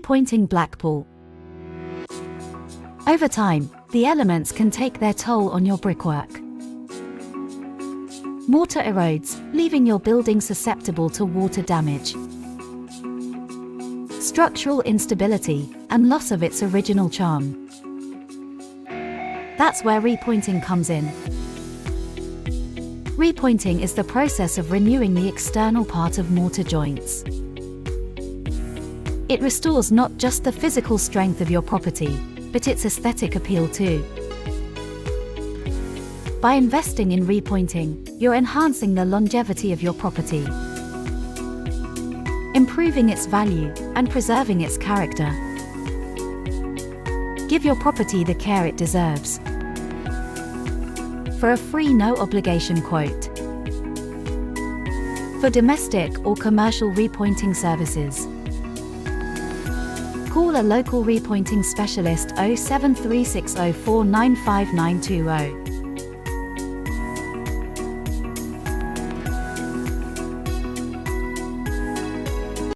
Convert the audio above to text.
Repointing Blackpool. Over time, the elements can take their toll on your brickwork. Mortar erodes, leaving your building susceptible to water damage. Structural instability and loss of its original charm. That's where repointing comes in. Repointing is the process of renewing the external part of mortar joints. It restores not just the physical strength of your property, but its aesthetic appeal too. By investing in repointing, you're enhancing the longevity of your property, improving its value, and preserving its character. Give your property the care it deserves. For a free no-obligation quote. For domestic or commercial repointing services, call a local repointing specialist 07360495920.